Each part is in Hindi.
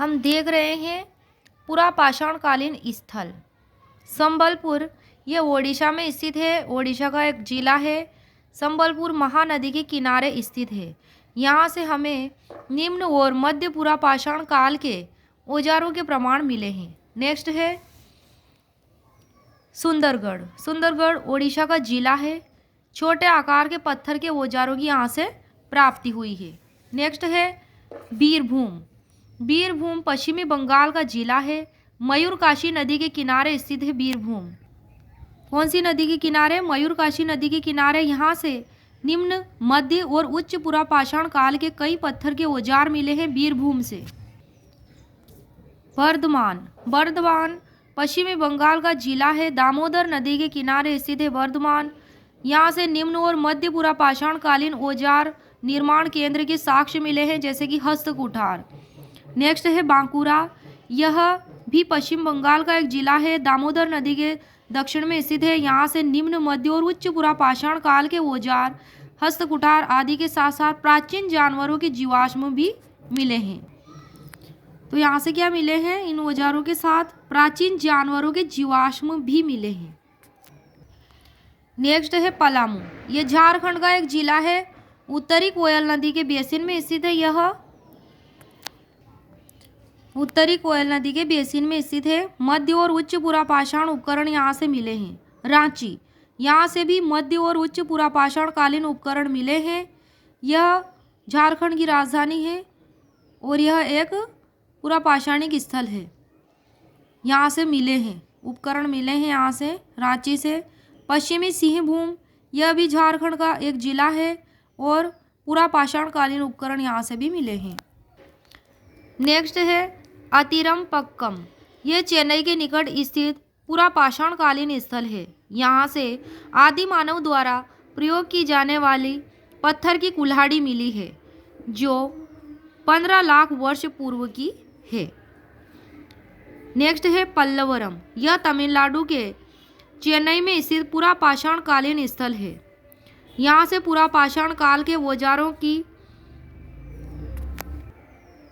हम देख रहे हैं पूरा पाषाणकालीन स्थल संबलपुर। ये ओडिशा में स्थित है। ओडिशा का एक जिला है। संबलपुर महानदी के किनारे स्थित है। यहाँ से हमें निम्न और मध्य पूरा पाषाण काल के औजारों के प्रमाण मिले हैं। नेक्स्ट है सुंदरगढ़। सुंदरगढ़ ओडिशा का जिला है। छोटे आकार के पत्थर के औजारों की यहाँ से प्राप्ति हुई है। नेक्स्ट है बीरभूम। बीरभूम पश्चिमी बंगाल का जिला है। मयूरकाशी नदी के किनारे स्थित है बीरभूम। कौन सी नदी के किनारे? मयूरकाशी नदी के किनारे। यहाँ से निम्न मध्य और उच्च पुरा पाषाण काल के कई पत्थर के औजार मिले हैं बीरभूम से। बर्धमान। बर्धमान पश्चिमी बंगाल का जिला है। दामोदर नदी के किनारे स्थित है बर्धमान। यहाँ से निम्न और मध्य पुरा पाषाण कालीन औजार निर्माण केंद्र के साक्ष्य मिले हैं, जैसे कि हस्त कुठार। नेक्स्ट है बांकुरा। यह भी पश्चिम बंगाल का एक जिला है। दामोदर नदी के दक्षिण में स्थित है। यहाँ से निम्न मध्य और उच्च पुरा पाषाण काल के औजार हस्त कुठार आदि के साथ साथ प्राचीन जानवरों के जीवाश्म भी मिले हैं। तो यहाँ से क्या मिले हैं? इन औजारों के साथ प्राचीन जानवरों के जीवाश्म भी मिले हैं। नेक्स्ट है पलामू। ये झारखंड का एक जिला है। उत्तरी कोयल नदी के बेसिन में स्थित है। यह उत्तरी कोयल नदी के बेसिन में स्थित है। मध्य और उच्च पुरा पाषाण उपकरण यहाँ से मिले हैं। रांची। यहाँ से भी मध्य और उच्च पुरा पाषाण कालीन उपकरण मिले हैं। यह झारखंड की राजधानी है और यह एक पूरा पाषाणिक स्थल है। यहाँ से मिले हैं, उपकरण मिले हैं यहाँ से, रांची से। पश्चिमी सिंहभूम, यह भी झारखंड का एक जिला है और पूरा पाषाण कालीन उपकरण यहाँ से भी मिले हैं। नेक्स्ट है अतिरम पक्कम। यह चेन्नई के निकट स्थित पूरा पाषाण कालीन स्थल है। यहाँ से आदि मानव द्वारा प्रयोग की जाने वाली पत्थर की कुल्हाड़ी मिली है, जो 15 लाख वर्ष पूर्व की है। नेक्स्ट है पल्लवरम। यह तमिलनाडु के चेन्नई में स्थित पूरा पाषाण कालीन स्थल है। यहाँ से पूरा पाषाण काल के औजारों की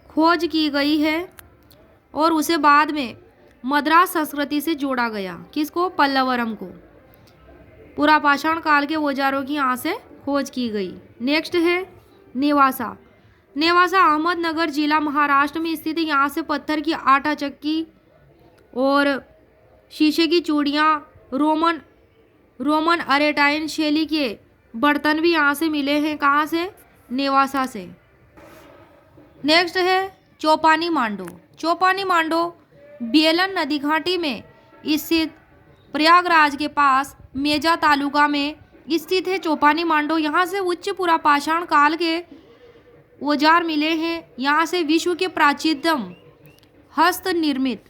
खोज की गई है और उसे बाद में मद्रास संस्कृति से जोड़ा गया। किसको? पल्लवरम को। पूरा पाषाण काल के औजारों की यहाँ से खोज की गई। नेक्स्ट है नेवासा। नेवासा अहमदनगर जिला महाराष्ट्र में स्थित है। यहाँ से पत्थर की आटा चक्की और शीशे की चूड़ियाँ, रोमन अरेटाइन शैली के बर्तन भी यहाँ से मिले हैं। कहाँ से? नेवासा से। नेक्स्ट है चौपानी मांडो। चौपानी मांडो बेलन नदी घाटी में स्थित प्रयागराज के पास मेजा तालुका में स्थित है चौपानी मांडो। यहाँ से उच्च पुरा पाषाण काल के औजार मिले हैं। यहाँ से विश्व के प्राचीनतम हस्त निर्मित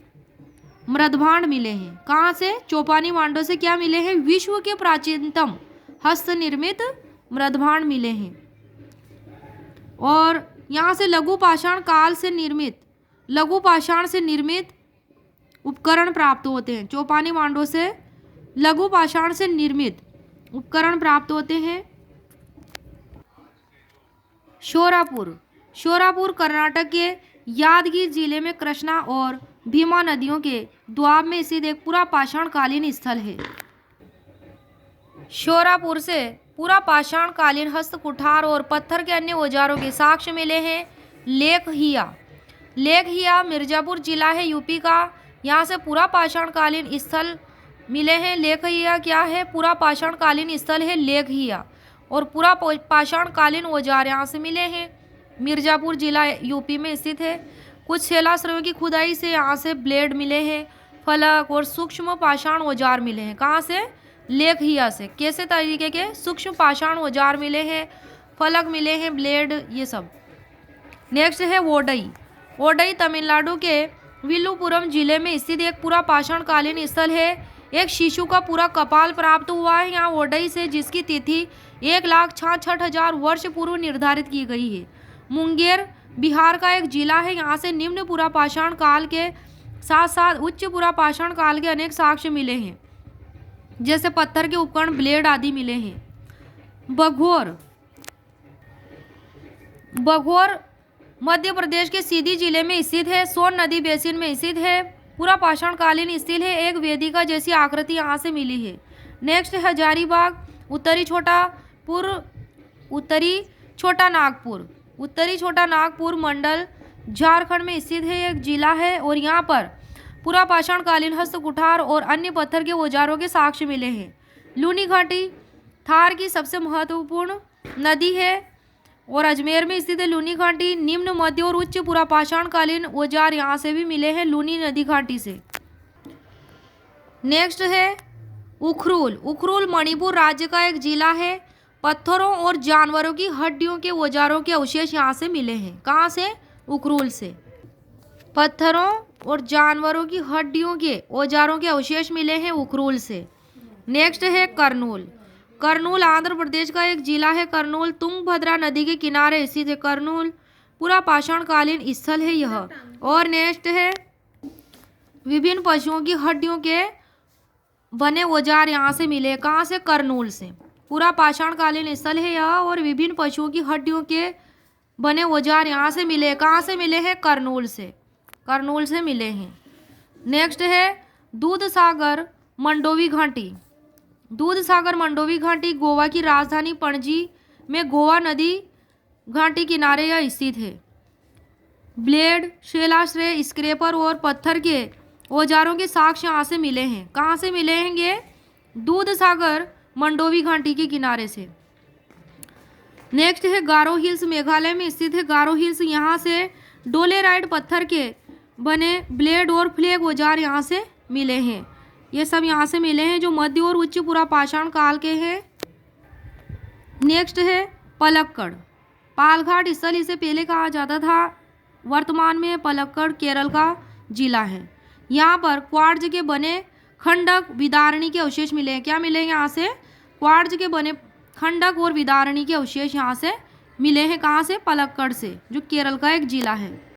मृदभांड मिले हैं। कहाँ से? चौपानी मांडो से क्या मिले हैं? विश्व के प्राचीनतम हस्त निर्मित मृदभांड मिले हैं। और यहाँ से लघु पाषाण से निर्मित उपकरण प्राप्त होते हैं। चौपानी मांडो से लघु पाषाण से निर्मित उपकरण प्राप्त होते हैं। शोरापुर कर्नाटक के यादगीर जिले में कृष्णा और भीमा नदियों के द्वाब में स्थित एक पूरा पाषाण कालीन स्थल है। शोरापुर से पूरा पाषाण कालीन हस्त कुठार और पत्थर के अन्य औजारों के साक्ष्य मिले हैं। लेक हिया मिर्जापुर जिला है यूपी का। यहाँ से पूरा पाषाण कालीन स्थल मिले हैं। लेक हिया क्या है? पूरा पाषाण कालीन स्थल है लेक हिया। और पूरा पाषाण कालीन औजार यहाँ से मिले हैं। मिर्जापुर जिला यूपी में स्थित है। कुछ शिलाश्रयों की खुदाई से यहाँ से ब्लेड मिले हैं, फलक और सूक्ष्म पाषाण औजार मिले हैं। कहाँ से? लेक हिया से। कैसे तरीके के सूक्ष्म पाषाण औजार मिले हैं, फलक मिले हैं, ब्लेड, ये सब। नेक्स्ट है ओडई तमिलनाडु के विल्लुपुरम जिले में स्थित एक पूरा पाषाण कालीन स्थल है। एक शिशु का पूरा कपाल प्राप्त हुआ है यहाँ ओडई से, जिसकी तिथि 1,66,000 वर्ष पूर्व निर्धारित की गई है। मुंगेर बिहार का एक जिला है। यहाँ से निम्न पूरा पाषाण काल के साथ साथ उच्च पूरा पाषाण काल के अनेक साक्ष्य मिले हैं, जैसे पत्थर के उपकरण, ब्लेड आदि मिले हैं। बघोर मध्य प्रदेश के सीधी जिले में स्थित है। सोन नदी बेसिन में स्थित है। पूरा पाषाण कालीन स्थल है। एक वेदिका जैसी आकृति यहाँ से मिली है। नेक्स्ट है हजारीबाग, उत्तरी छोटा नागपुर मंडल झारखंड में स्थित है। एक जिला है और यहाँ पर पूरा पाषाण कालीन हस्त कुठार और अन्य पत्थर के औजारों के साक्ष्य मिले हैं। लूनी घाटी थार की सबसे महत्वपूर्ण नदी है और अजमेर में स्थित है लूनी घाटी। निम्न, मध्य और उच्च पूरा पाषाण कालीन औजार यहाँ से भी मिले हैं, लूनी नदी घाटी से। नेक्स्ट है उखरुल। उखरुल मणिपुर राज्य का एक जिला है। पत्थरों और जानवरों की हड्डियों के औजारों के अवशेष यहाँ से मिले हैं। कहाँ से? उखरुल से। पत्थरों और जानवरों की हड्डियों के औजारों के अवशेष मिले हैं उखरुल से। नेक्स्ट है कर्नूल। कर्नूल आंध्र प्रदेश का एक जिला है। कर्नूल तुंगभद्रा नदी के किनारे स्थित है। कर्नूल पूरा पाषाण कालीन स्थल है यह। और नेक्स्ट है विभिन्न पशुओं की हड्डियों के बने औजार यहाँ से मिले। कहाँ से? कर्नूल से। पूरा पाषाण कालीन स्थल है यह और विभिन्न पशुओं की हड्डियों के बने औजार यहाँ से मिले। कहाँ से मिले हैं? कर्नूल से। कर्नूल से मिले हैं। नेक्स्ट है दूधसागर मंडोवी घाटी। दूधसागर मंडोवी घाटी गोवा की राजधानी पणजी में गोवा नदी घाटी किनारे यह स्थित है। ब्लेड, शैलाश्रय, स्क्रैपर और पत्थर के औजारों के साक्ष्य यहाँ से मिले हैं। कहाँ से मिले हैं ये? दूधसागर मंडोवी घाटी के किनारे से। नेक्स्ट है गारो हिल्स, मेघालय में स्थित है। गारो हिल्स यहाँ से डोलेराइट पत्थर के बने ब्लेड और फ्लैग औजार यहाँ से मिले हैं। ये सब यहाँ से मिले हैं जो मध्य और उच्च पूरा पाषाण काल के हैं। नेक्स्ट है पलक्कड़। पालघाट स्थल इसे पहले कहा जाता था, वर्तमान में पलक्कड़ केरल का जिला है। यहाँ पर क्वार्ट्ज के बने खंडक, विदारणी के अवशेष मिले हैं। क्या मिले यहाँ से? क्वार्ट्ज के बने खंडक और विदारणी के अवशेष यहाँ से मिले हैं। कहाँ से? पलक्कड़ से, जो केरल का एक जिला है।